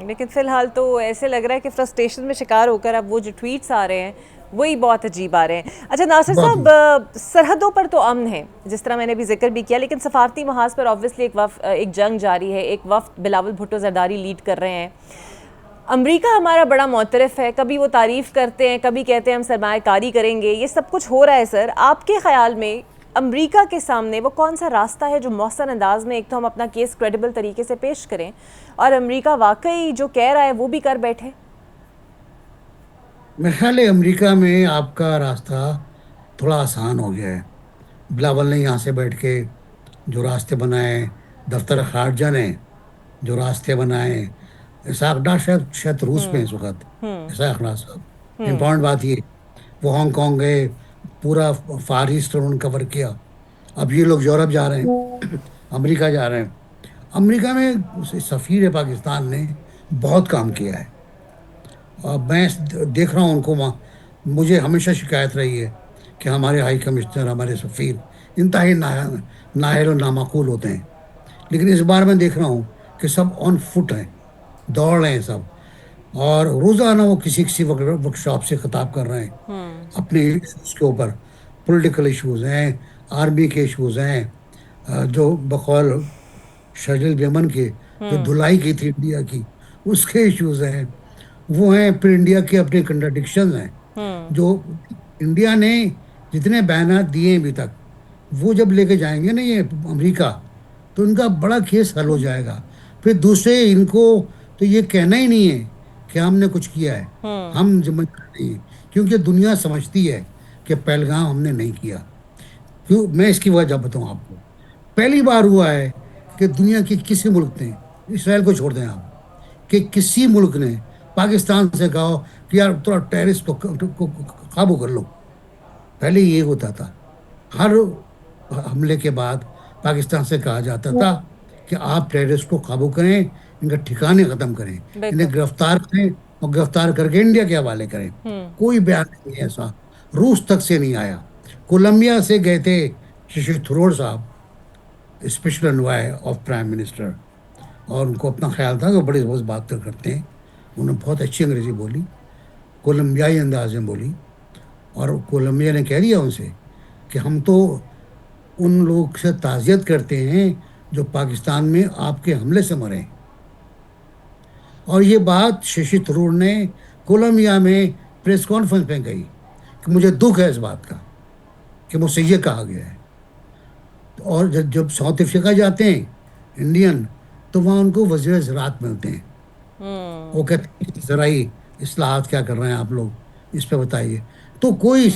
لیکن فی الحال تو ایسے لگ رہا ہے کہ فرسٹریشن میں شکار ہو کر اب وہ جو ٹویٹس آ رہے ہیں وہی بہت عجیب آ رہے ہیں. اچھا ناصر صاحب, سرحدوں پر تو امن ہے جس طرح میں نے بھی ذکر بھی کیا, لیکن سفارتی محاذ پر آبویسلی ایک جنگ جاری ہے. ایک وفد بلاول بھٹو زرداری لیڈ کر رہے ہیں. امریکہ ہمارا بڑا معترف ہے, کبھی وہ تعریف کرتے ہیں, کبھی کہتے ہیں ہم سرمایہ کاری کریں گے. یہ سب کچھ ہو رہا ہے سر, آپ کے خیال میں امریکہ کے سامنے وہ کون سا راستہ ہے جو محسن انداز میں ایک تو ہم اپنا کیس کریڈیبل طریقے سے پیش کریں, اور امریکہ واقعی جو کہہ رہا ہے وہ بھی کر بیٹھے؟ میرے خیال ہے امریکہ میں آپ کا راستہ تھوڑا آسان ہو گیا ہے. بلاول نے یہاں سے بیٹھ کے جو راستے بنائے, دفتر خارجہ نے جو راستے بنائے, اسحاق ڈار شاید روس میں اس وقت, اسحاق ڈار صاحب. امپورٹنٹ بات یہ, وہ ہانگ کانگ گئے, پورا فار ایسٹ انہوں نے کور کیا. اب یہ لوگ یورپ جا رہے ہیں, امریکہ جا رہے ہیں. امریکہ میں سفیر پاکستان نے بہت کام کیا ہے. میں دیکھ رہا ہوں ان کو وہاں, مجھے ہمیشہ شکایت رہی ہے کہ ہمارے ہائی کمشنر, ہمارے سفیر انتہائی نااہل و نامعقول ہوتے ہیں. لیکن اس بار میں دیکھ رہا ہوں کہ سب آن فٹ ہیں, دوڑ رہے ہیں سب, اور روزانہ وہ کسی ورک شاپ سے خطاب کر رہے ہیں اپنے ایشوز کے اوپر. پولیٹیکل ایشوز ہیں, آرمی کے ایشوز ہیں, جو بقول شرجیل بیمن کے جو دھلائی کی تھی انڈیا کی, اس کے ایشوز ہیں, وہ ہیں. پھر انڈیا کے اپنے کنٹراڈکشنز ہیں, جو انڈیا نے جتنے بیانات دیے ہیں ابھی تک, وہ جب لے کے جائیں گے نا یہ امریکہ, تو ان کا بڑا کیس حل ہو جائے گا. پھر دوسرے ان کو تو یہ کہنا ہی نہیں ہے کہ ہم نے کچھ کیا ہے, ہم ذمہ دار نہیں ہیں, کیونکہ دنیا سمجھتی ہے کہ پہلگام ہم نے نہیں کیا. کیوں, میں اس کی وجہ بتاؤں آپ کو. پہلی بار ہوا ہے کہ دنیا کے کسی ملک نے, اسرائیل کو چھوڑ دیں آپ, کہ کسی ملک نے پاکستان سے کہا کہ یار تھوڑا ٹیررسٹ کو قابو کر لو. پہلے یہ ہوتا تھا, ہر حملے کے بعد پاکستان سے کہا جاتا تھا کہ آپ ٹیررسٹ کو قابو کریں, ان کا ٹھکانے ختم کریں, انہیں گرفتار کریں, اور گرفتار کر کے انڈیا کے حوالے کریں. کوئی بیان نہیں ایسا, روس تک سے نہیں آیا. کولمبیا سے گئے تھے ششی تھرور صاحب, special envoy of prime minister, اور ان کو اپنا خیال تھا کہ بڑے بہت بات کرتے ہیں. انہوں نے بہت اچھی انگریزی بولی, کولمبیائی انداز میں بولی, اور کولمبیا نے کہہ دیا ان سے کہ ہم تو ان لوگ سے تعزیت کرتے ہیں جو پاکستان میں آپ کے حملے سے مرے. اور یہ بات ششی تھرور نے کولمبیا میں پریس کانفرنس میں کہی کہ مجھے دکھ ہے اس بات کا کہ مجھ سے یہ کہا گیا ہے. اور جب ساؤتھ افریقہ جاتے ہیں انڈین, تو وہاں ان کو وزیر زراعت ملتے ہیں. وہ کہتے ہیں زرعی اصلاحات کیا کر رہے ہیں آپ لوگ, اس پہ بتائیے. تو کوئی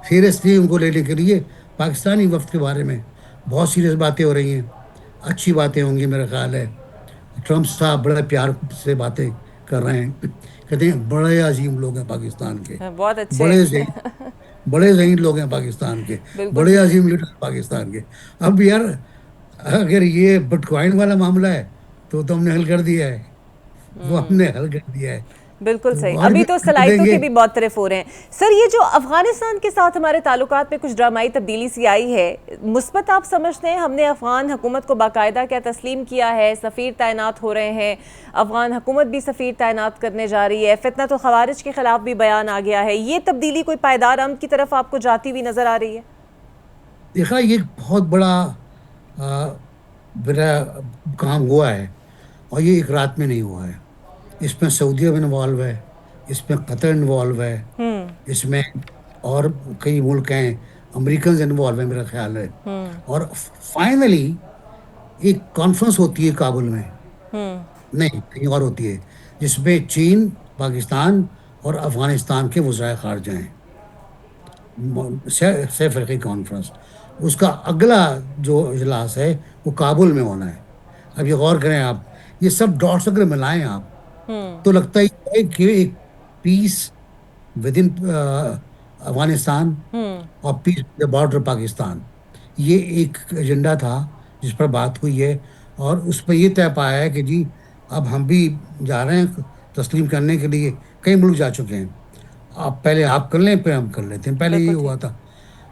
سیریسلی ان کو لینے کے لیے پاکستانی وفد کے بارے میں بہت سیریس باتیں ہو رہی ہیں. اچھی باتیں ہوں گی میرا خیال ہے. ٹرمپ صاحب بڑے پیار سے باتیں کر رہے ہیں, کہتے ہیں بڑے عظیم لوگ ہیں پاکستان کے, بہت اچھے. بڑے بڑے ذہین لوگ ہیں پاکستان کے, بالکل بڑے ٹھیک. عظیم لیڈر ہیں پاکستان کے. اب یار اگر یہ بٹ کوائن والا معاملہ ہے تو ہم نے حل کر دیا ہے, وہ ہم نے حل کر دیا ہے. بالکل تو صحیح. اور بھی ابھی تو دیں صلاحیتوں گے. کے بھی بہت طرف ہو رہے ہیں. سر یہ جو افغانستان کے ساتھ ہمارے تعلقات میں کچھ ڈرامائی تبدیلی سی آئی ہے, مثبت آپ سمجھتے ہیں؟ ہم نے افغان حکومت کو باقاعدہ کیا تسلیم کیا ہے, سفیر تعینات ہو رہے ہیں, افغان حکومت بھی سفیر تعینات کرنے جا رہی ہے, فتنۃ الخوارج کے خلاف بھی بیان آ گیا ہے. یہ تبدیلی کوئی پائیدار امن کی طرف آپ کو جاتی ہوئی نظر آ رہی ہے؟ دیکھا یہ بہت بڑا بڑا کام ہوا ہے, اور یہ ایک رات میں نہیں ہوا ہے. اس میں سعودیہ بھی انوالو ہے, اس میں قطر انوالو ہے, اس میں اور کئی ملک ہیں, امریکنز انوالو ہیں میرا خیال ہے. اور فائنلی ایک کانفرنس ہوتی ہے کابل میں, نہیں کہیں اور ہوتی ہے, جس میں چین, پاکستان اور افغانستان کے وزرائے خارجہ ہیں. سہ فرقی کانفرنس, اس کا اگلا جو اجلاس ہے وہ کابل میں ہونا ہے. اب یہ غور کریں آپ, یہ سب ڈاٹس اگر ملائیں آپ تو لگتا ہے کہ ایک پیس ود ان افغانستان اور پیس بارڈر پاکستان, یہ ایک ایجنڈا تھا جس پر بات ہوئی ہے. اور اس پہ یہ طے پایا ہے کہ جی اب ہم بھی جا رہے ہیں تسلیم کرنے کے لیے. کئی ملک جا چکے ہیں, آپ پہلے آپ کر لیں پھر ہم کر لیتے ہیں, پہلے یہ بالکل ہوا ٹھیک. تھا.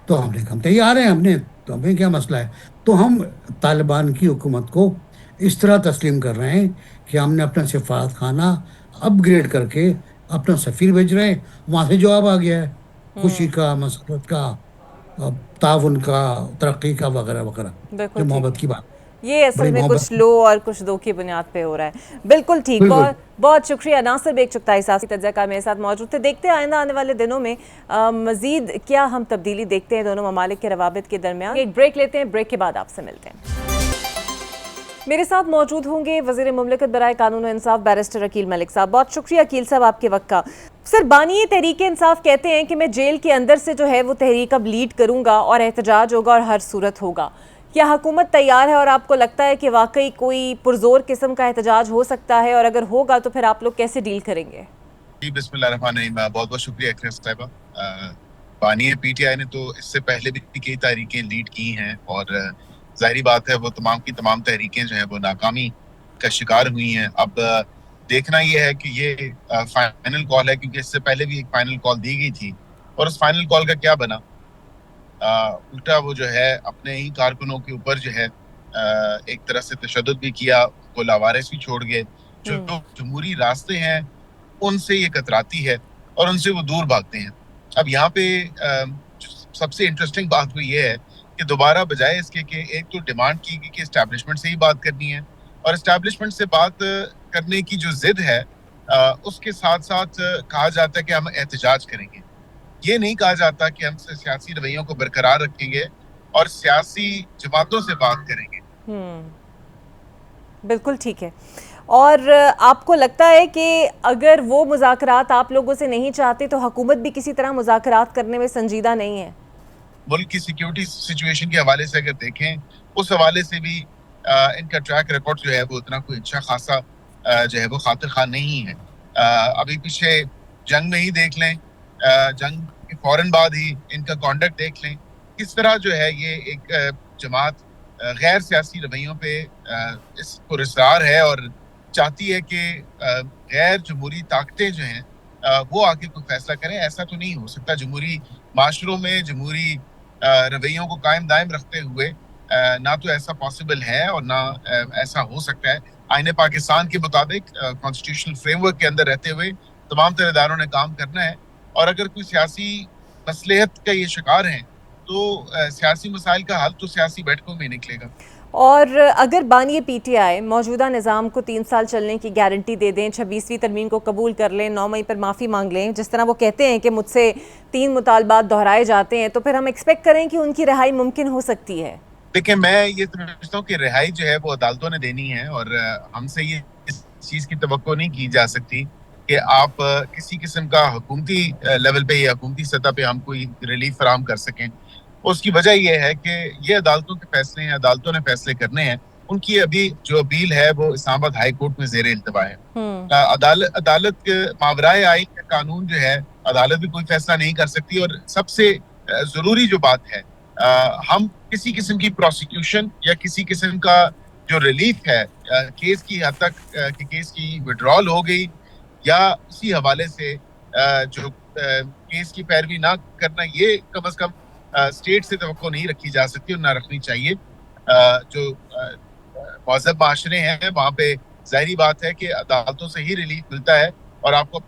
تو ہم نے کہا ہم تیار ہیں, ہم نے تو ہمیں کیا مسئلہ ہے. تو ہم طالبان کی حکومت کو اس طرح تسلیم کر رہے ہیں کہ ہم نے اپنا سفارت خانہ اپ گریڈ کر کے اپنا سفیر بھیج رہے ہیں. وہاں سے جواب آ گیا ہے, خوشی کا, مسرت کا, تعاون کا, ترقی کا, وغیرہ وغیرہ, بالکل جو ٹھیک. محبت کی بات, یہ اصل بڑی میں محبت کچھ لو اور کچھ دو کی بنیاد پہ ہو رہا ہے. بالکل ٹھیک. بالکل. بہت بہت شکریہ ناصر بیگ چغتائی صاحب, تجزیہ کار میرے ساتھ موجود تھے. دیکھتے ہیں آئندہ آنے والے دنوں میں مزید کیا ہم تبدیلی دیکھتے ہیں دونوں ممالک کے روابط کے درمیان. ایک بریک لیتے ہیں, بریک کے بعد آپ سے ملتے ہیں. میرے ساتھ موجود ہوں گے وزیر مملکت برائے قانون و انصاف بیرسٹر عقیل ملک صاحب. بہت شکریہ عقیل صاحب آپ کے وقت کا. سر, بانی تحریک انصاف کہتے ہیں کہ میں جیل کے اندر سے جو ہے وہ تحریک اب لیڈ کروں گا اور احتجاج ہوگا اور ہر صورت ہوگا. کیا حکومت تیار ہے اور آپ کو لگتا ہے کہ واقعی کوئی پرزور قسم کا احتجاج ہو سکتا ہے, اور اگر ہوگا تو پھر آپ لوگ کیسے ڈیل کریں گے؟ جی بسم اللہ الرحمن الرحیم. بہت بہت شکریہ اکرم صاحبہ. بانی پی ٹی آئی نے تو اس سے پہلے بھی کئی تحریکیں لیڈ کی ہیں, اور ظاہری بات ہے وہ تمام کی تمام تحریکیں جو ہیں وہ ناکامی کا شکار ہوئی ہیں. اب دیکھنا یہ ہے کہ یہ فائنل کال ہے, کیونکہ اس سے پہلے بھی ایک فائنل کال دی گئی تھی, اور اس فائنل کال کا کیا بنا؟ الٹا وہ جو ہے اپنے ہی کارکنوں کے اوپر جو ہے ایک طرح سے تشدد بھی کیا, کو لاوارث بھی چھوڑ گئے. جو جمہوری راستے ہیں ان سے یہ کتراتی ہے اور ان سے وہ دور بھاگتے ہیں. اب یہاں پہ سب سے انٹرسٹنگ بات وہ یہ ہے کہ دوبارہ بجائے اس کے کہ ایک تو ڈیمانڈ کی گئی کہ اسٹیبلشمنٹ سے ہی بات کرنی ہے, اور اسٹیبلشمنٹ سے بات کرنے کی جو ضد ہے اس کے ساتھ ساتھ کہا جاتا ہے کہ ہم احتجاج کریں گے. یہ نہیں کہا جاتا کہ ہم سیاسی رویوں کو برقرار رکھیں گے اور سیاسی جماعتوں سے بات کریں گے. بالکل ٹھیک ہے. اور آپ کو لگتا ہے کہ اگر وہ مذاکرات آپ لوگوں سے نہیں چاہتے تو حکومت بھی کسی طرح مذاکرات کرنے میں سنجیدہ نہیں ہے؟ ملک کی سیکیورٹی سچویشن کے حوالے سے اگر دیکھیں, اس حوالے سے بھی ان کا ٹریک ریکارڈ جو ہے وہ اتنا کوئی اچھا خاصا جو ہے وہ خاطر خواہ نہیں ہے. ابھی پیچھے جنگ میں ہی دیکھ لیں, جنگ کے فوراً بعد ہی ان کا کانڈکٹ دیکھ لیں, کس طرح جو ہے یہ ایک جماعت غیر سیاسی رویوں پہ اس پر اصرار ہے اور چاہتی ہے کہ غیر جمہوری طاقتیں جو ہیں وہ آگے کوئی فیصلہ کریں. ایسا تو نہیں ہو سکتا. جمہوری معاشروں میں جمہوری رویوں کو قائم دائم رکھتے ہوئے نہ تو ایسا پاسبل ہے اور نہ ایسا ہو سکتا ہے. آئین پاکستان کے مطابق کانسٹیٹیوشنل فریم ورک کے اندر رہتے ہوئے تمام تر اداروں نے کام کرنا ہے. اور اگر کوئی سیاسی مصلحت کا یہ شکار ہیں تو سیاسی مسائل کا حل تو سیاسی بیٹھکوں میں نکلے گا. اور اگر بانی پی ٹی آئی موجودہ نظام کو 3 سال چلنے کی گارنٹی دے دیں، 26ویں ترمیم کو قبول کر لیں، 9 مئی پر معافی مانگ لیں، جس طرح وہ کہتے ہیں کہ مجھ سے 3 مطالبات دہرائے جاتے ہیں، تو پھر ہم ایکسپیکٹ کریں کہ ان کی رہائی ممکن ہو سکتی ہے؟ دیکھیں میں یہ سمجھتا ہوں کہ رہائی جو ہے وہ عدالتوں نے دینی ہے، اور ہم سے یہ اس چیز کی توقع نہیں کی جا سکتی کہ آپ کسی قسم کا حکومتی لیول پہ یا حکومتی سطح پہ ہم کوئی ریلیف فراہم کر سکیں. اس کی وجہ یہ ہے کہ یہ عدالتوں کے فیصلے ہیں، عدالتوں نے فیصلے کرنے ہیں. ان کی ابھی جو اپیل ہے وہ اسلام آباد ہائی کورٹ میں زیر التوا ہے. عدالت ماورائے آئین کا قانون جو ہے عدالت بھی کوئی فیصلہ نہیں کر سکتی. اور سب سے ضروری جو بات ہے، ہم کسی قسم کی پروسیکیوشن یا کسی قسم کا جو ریلیف ہے کیس کی حد تک کہ کیس کی وڈرال ہو گئی یا اسی حوالے سے جو کیس کی پیروی نہ کرنا، یہ کم از کم اسٹیٹ سے توقع نہیں رکھی جا سکتی اور نہ رکھنی چاہیے. جو مہذب معاشرے ہیں وہاں پہ ظاہری بات ہے کہ عدالتوں سے ہی ریلیف ملتا ہے اور آپ کو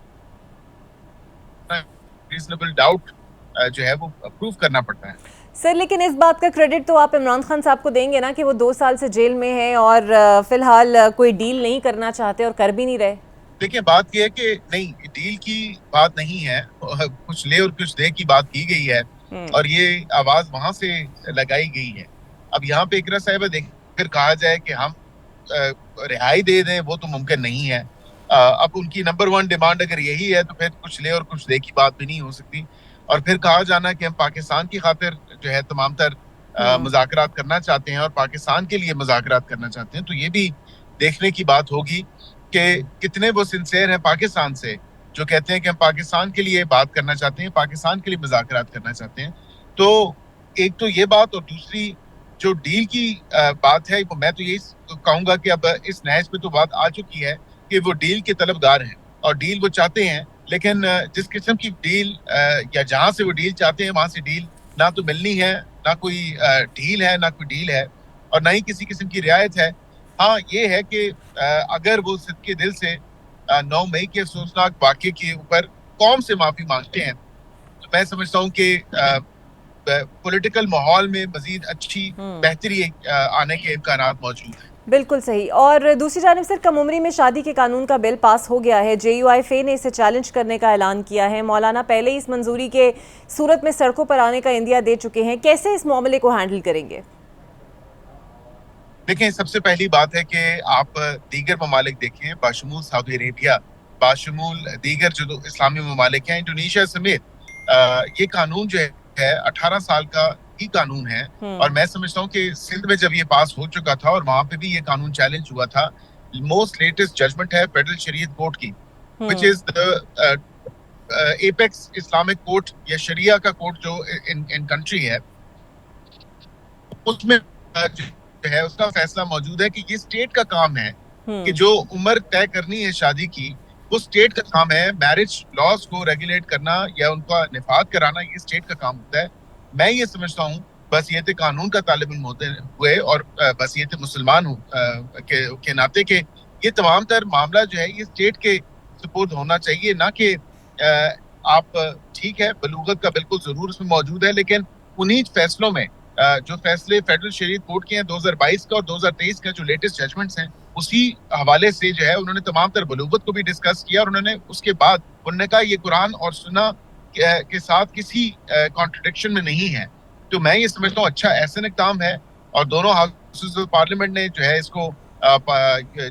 ریزنیبل ڈاؤٹ جو ہے وہ پروف کرنا پڑتا ہے. سر لیکن اس بات کا کریڈٹ تو آپ عمران خان صاحب کو دیں گے نا کہ وہ 2 سال سے جیل میں ہیں اور فی الحال کوئی ڈیل نہیں کرنا چاہتے اور کر بھی نہیں رہے. دیکھیں بات یہ ہے کہ نہیں، ڈیل کی بات نہیں ہے، کچھ لے اور کچھ دے کی بات کی گئی ہے اور یہ آواز وہاں سے لگائی گئی ہے. اب یہاں پہ اقرا صاحبہ دیکھ کر کہا جائے کہ ہم رہائی دے دیں، وہ تو ممکن نہیں ہے. اب ان کی نمبر 1 ڈیمانڈ اگر یہی ہے تو پھر کچھ لے اور کچھ دے کی بات بھی نہیں ہو سکتی. اور پھر کہا جانا کہ ہم پاکستان کی خاطر جو ہے تمام تر مذاکرات کرنا چاہتے ہیں اور پاکستان کے لیے مذاکرات کرنا چاہتے ہیں، تو یہ بھی دیکھنے کی بات ہوگی کہ کتنے وہ سنسیئر ہیں پاکستان سے جو کہتے ہیں کہ ہم پاکستان کے لیے بات کرنا چاہتے ہیں، پاکستان کے لیے مذاکرات کرنا چاہتے ہیں. تو ایک تو یہ بات، اور دوسری جو ڈیل کی بات ہے، وہ میں تو یہی کہوں گا کہ اب اس نہج پہ تو بات آ چکی ہے کہ وہ ڈیل کے طلبگار ہیں اور ڈیل وہ چاہتے ہیں. لیکن جس قسم کی ڈیل یا جہاں سے وہ ڈیل چاہتے ہیں وہاں سے ڈیل نہ تو ملنی ہے، نہ کوئی ڈیل ہے، نہ کوئی ڈیل ہے اور نہ ہی کسی قسم کی رعایت ہے. ہاں یہ ہے کہ اگر وہ صدقے دل سے 9 مئی کے افسوسناک واقعے کے اوپر قوم سے معافی مانگتے ہیں تو میں سمجھتا ہوں کہ پولیٹیکل ماحول میں مزید اچھی بہتری آنے کے امکانات موجود ہیں. بالکل صحیح. اور دوسری جانب سر، کم عمری میں شادی کے قانون کا بل پاس ہو گیا ہے. JUIF نے اسے چیلنج کرنے کا اعلان کیا ہے. مولانا پہلے ہی اس منظوری کے صورت میں سڑکوں پر آنے کا عندیہ دے چکے ہیں. کیسے اس معاملے کو ہینڈل کریں گے؟ دیکھیں سب سے پہلی بات ہے کہ آپ دیگر ممالک دیکھیں، باشمول سعودی عربیہ، باشمول دیگر جو اسلامی ممالک ہیں، انڈونیشیا سمیت، یہ قانون جو ہے 18 سال کا ہی قانون ہے. اور میں سمجھتا ہوں کہ سندھ میں جب یہ پاس ہو چکا تھا اور وہاں پہ بھی یہ قانون چیلنج ہوا تھا. موسٹ لیٹسٹ ججمنٹ ہے فیڈرل شریعت کورٹ کی which is the apex Islamic court یا شریعہ کا کورٹ جو ان کنٹری ہے. اس میں جو ہے اس کا فیصلہ موجود ہے کہ یہ اسٹیٹ کا کام ہے کہ جو عمر طے کرنی ہے شادی کی، وہ اسٹیٹ کا کام ہے. میرج لاز کو ریگولیٹ کرنا یا ان کا نفاذ کرانا یہ اسٹیٹ کا کام ہوتا ہے. میں یہ سمجھتا ہوں بصیت قانون کا طالب علم ہوتے ہوئے اور بصیت مسلمان کے ناطے کہ یہ تمام تر معاملہ جو ہے یہ اسٹیٹ کے سپورٹ ہونا چاہیے، نہ کہ آپ ٹھیک ہے بلوغت کا بالکل ضرور اس میں موجود ہے، لیکن انہی فیصلوں میں جو فیصلے فیڈرل شریعت کورٹ کے ہیں 2022 کا اور 2023 کا جو لیٹسٹ ججمنٹس ہیں، اسی حوالے سے جو ہے انہوں نے تمام تر بلوغت کو بھی ڈسکس کیا اور انہوں نے اس کے بعد انہوں نے کہا یہ قرآن اور سنت کے ساتھ کسی کانٹرڈکشن میں نہیں ہے. تو میں یہ سمجھتا ہوں اچھا ایسا اقدام ہے اور دونوں ہاؤسز آف پارلیمنٹ نے جو ہے اس کو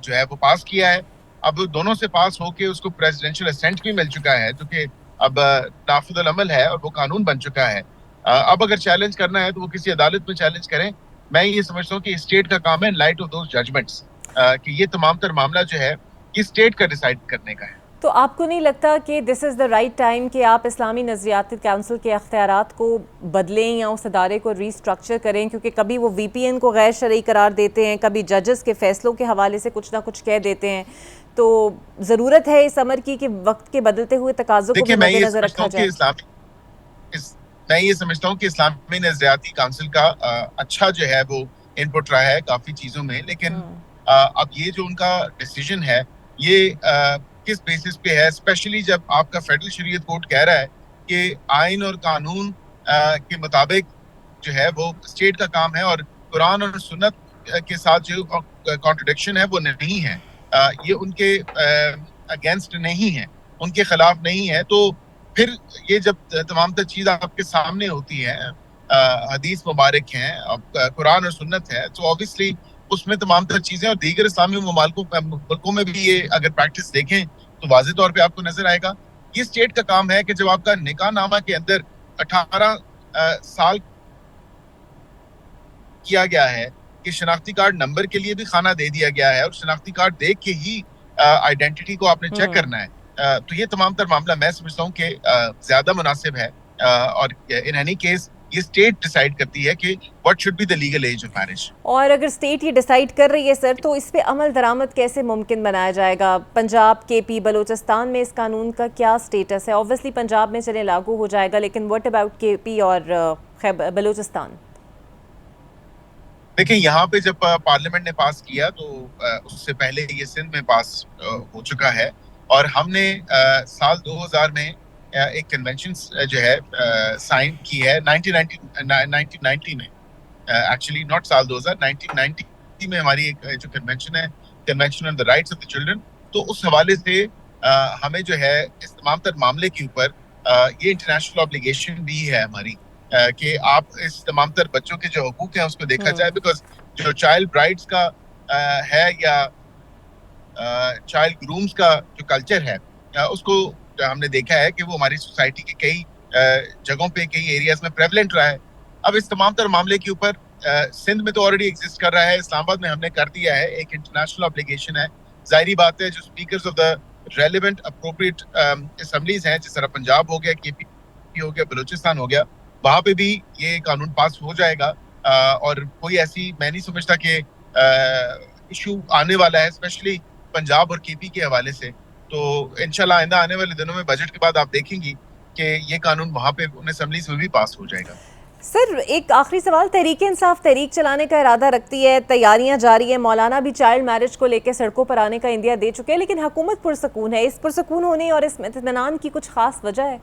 جو ہے وہ پاس کیا ہے. اب دونوں سے پاس ہو کے اس کو پریزیڈنشل اسینٹ بھی مل چکا ہے جو کہ اب نافذ العمل ہے اور وہ قانون بن چکا ہے. اب اگر چیلنج کرنا ہے تو وہ کسی عدالت میں چیلنج کریں. میں یہ سمجھتا ہوں کہ اسٹیٹ کا کام ہے لائٹ آف دوز ججمنٹس کہ یہ تمام تر معاملہ جو ہے یہ اسٹیٹ کا ڈیسائیڈ کرنے کا ہے. تو آپ کو نہیں لگتا کہ دس از دا رائٹ ٹائم کہ آپ اسلامی نظریاتی کونسل کے اختیارات کو بدلیں یا اس ادارے کو ری اسٹرکچر کریں؟ کیونکہ کبھی وہ VPN کو غیر شرعی قرار دیتے ہیں، کبھی ججز کے فیصلوں کے حوالے سے کچھ نہ کچھ کہہ دیتے ہیں. تو ضرورت ہے اس امر کی کہ وقت کے بدلتے ہوئے تقاضوں کو بھی مد نظر رکھا جائے. میں یہ سمجھتا ہوں کہ اسلامی نظریاتی کونسل کا اچھا جو ہے وہ ان پٹ رہا ہے کافی چیزوں میں، لیکن اب یہ جو ان کا ڈیسیجن ہے یہ کس بیسس پہ ہے، اسپیشلی جب آپ کا فیڈرل شریعت کورٹ کہہ رہا ہے کہ آئین اور قانون کے مطابق جو ہے وہ اسٹیٹ کا کام ہے، اور قرآن اور سنت کے ساتھ جو کانٹرڈکشن ہے وہ نہیں ہے، یہ ان کے اگینسٹ نہیں ہے، ان کے خلاف نہیں ہے. تو پھر یہ جب تمام تر چیز آپ کے سامنے ہوتی ہے، حدیث مبارک ہیں، قرآن اور سنت ہے، تو obviously اس میں تمام تر چیزیں، اور دیگر اسلامی ملکوں میں بھی یہ اگر پریکٹس دیکھیں تو واضح طور پہ آپ کو نظر آئے گا. یہ اسٹیٹ کا کام ہے کہ جب آپ کا نکاح نامہ کے اندر 18 سال کیا گیا ہے کہ شناختی کارڈ نمبر کے لیے بھی خانہ دے دیا گیا ہے، اور شناختی کارڈ دیکھ کے ہی آئیڈینٹی کو آپ نے چیک کرنا ہے، تو یہ تمام تر معاملہ میں سمجھتا ہوں کہ زیادہ مناسب ہے، اور ان اینی کیس یہ اسٹیٹ ڈیسائیڈ کرتی ہے کہ what should be the legal age of marriage. اور اگر اسٹیٹ یہ ڈیسائیڈ کر رہی ہے سر، تو اس پہ عمل درآمد کیسے ممکن بنایا جائے گا؟ پنجاب، کے پی، بلوچستان میں اس قانون کا کیا سٹیٹس ہے؟ اوبویسلی پنجاب میں چلے لاگو ہو جائے گا، لیکن واٹ اباؤٹ کے پی اور بلوچستان؟ دیکھیں یہاں پہ جب پارلیمنٹ نے پاس کیا تو اس سے پہلے یہ سندھ میں پاس ہو چکا ہے، اور ہم نے سال 2000 میں ایک کنونشن جو ہے سائن کی ہے 1990 میں، ایکچولی ناٹ سال 2000، 1990 میں ہماری ایک جو کنونشن ہے، convention on the rights of the children. تو اس حوالے سے ہمیں جو ہے اس تمام تر معاملے کے اوپر یہ انٹرنیشنل آبلیگیشن بھی ہے ہماری کہ آپ اس تمام تر بچوں کے جو حقوق ہیں اس کو دیکھا جائے، بیکاز جو چائلڈ برائڈس کا ہے یا چائلڈ گرومز کا جو کلچر ہے اس کو ہم نے دیکھا ہے کہ وہ ہماری سوسائٹی کے کئی جگہوں پہ، کئی ایریاز میں پریویلنٹ رہا ہے. اب اس تمام تر معاملے کے اوپر سندھ میں تو آلریڈی ایگزسٹ کر رہا ہے، اسلام آباد میں ہم نے کر دیا ہے، ایک انٹرنیشنل آبلیگیشن ہے. ظاہری بات ہے جو speakers of the relevant appropriate assemblies ہیں، جس طرح پنجاب ہو گیا، کے پی ہو گیا، بلوچستان ہو گیا، وہاں پہ بھی یہ قانون پاس ہو جائے گا، اور کوئی ایسی میں نہیں سمجھتا کہ ایشو آنے والا ہے، اسپیشلی پنجاب اور کے پی کے حوالے سے. تو انشاءاللہ آئندہ آنے والے دنوں میں بجٹ کے بعد آپ دیکھیں گی کہ یہ قانون وہاں پہ ان اسمبلیز میں بھی پاس ہو جائے گا. سر ایک آخری سوال، تحریک انصاف تحریک چلانے کا ارادہ رکھتی ہے، تیاریاں جاری ہیں، مولانا بھی چائلڈ میرج کو لے کے سڑکوں پر آنے کا اندیا دے چکے ہیں، لیکن حکومت پرسکون ہے. اس پرسکون ہونے اور اس اطمینان کی کچھ خاص وجہ ہے؟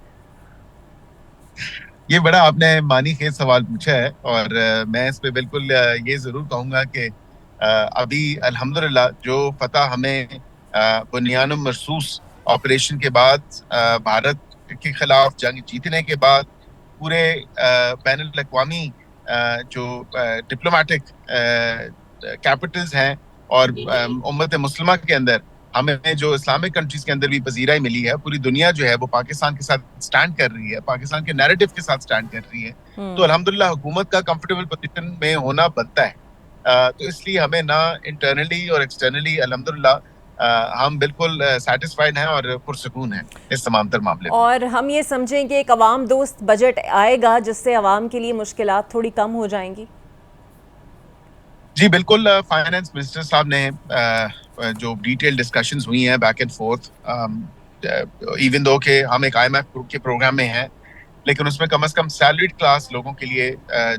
یہ بڑا آپ نے معنی خیز سوال پوچھا ہے، اور میں اس پہ بالکل یہ ضرور کہوں گا کہ ابھی الحمدللہ جو فتح ہمیں بنیان مرصوص آپریشن کے بعد، بھارت کے خلاف جنگ جیتنے کے بعد، پورے بین الاقوامی جو ڈپلومیٹک کیپٹلز ہیں اور امت مسلمہ کے اندر ہمیں جو اسلامک کنٹریز کے اندر بھی پذیرائی ملی ہے، پوری دنیا جو ہے وہ پاکستان کے ساتھ سٹینڈ کر رہی ہے، پاکستان کے نیریٹو کے ساتھ سٹینڈ کر رہی ہے، تو الحمدللہ حکومت کا کمفرٹیبل پوزیشن میں ہونا بنتا ہے. تو اس لیے ہمیں نہ انٹرنلی اور ایکسٹرنلی الحمدللہ ہم بالکل سیٹسفائیڈ ہیں اور پرسکون ہیں اس تمام تر معاملے میں. اور ہم یہ سمجھیں کہ ایک عوام دوست بجٹ آئے گا جس سے عوام کے لیے مشکلات تھوڑی کم ہو جائیں گی؟ جی بالکل، فائنانس منسٹر صاحب نے جو ڈیٹیل ڈسکشنز ہوئی ہیں back and forth, even though کہ ہم ایک آئی ایم ایف کے پروگرام میں ہیں، لیکن اس میں کم از کم سیلریڈ کلاس لوگوں کے لیے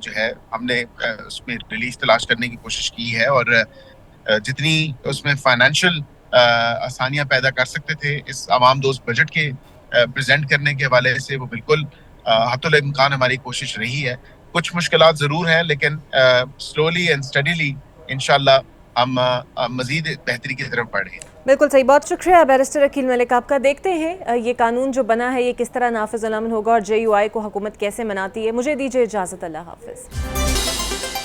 جو ہے ہم نے اس میں ریلیف تلاش کرنے کی کوشش کی ہے، اور جتنی اس میں فائنینشیل آسانیاں پیدا کر سکتے تھے اس عوام دوست بجٹ کے پریزنٹ کرنے کے حوالے سے، وہ بالکل حتی الامکان ہماری کوشش رہی ہے. کچھ مشکلات ضرور ہیں، لیکن سلولی اینڈ اسٹڈیلی انشاءاللہ ہم مزید بہتری کی طرف بڑھ رہے ہیں. بالکل صحیح، بہت شکریہ بیرسٹر عقیل ملک آپ کا. دیکھتے ہیں یہ قانون جو بنا ہے یہ کس طرح نافذ العمل ہوگا اور JUI کو حکومت کیسے مناتی ہے. مجھے دیجیے اجازت، اللہ حافظ.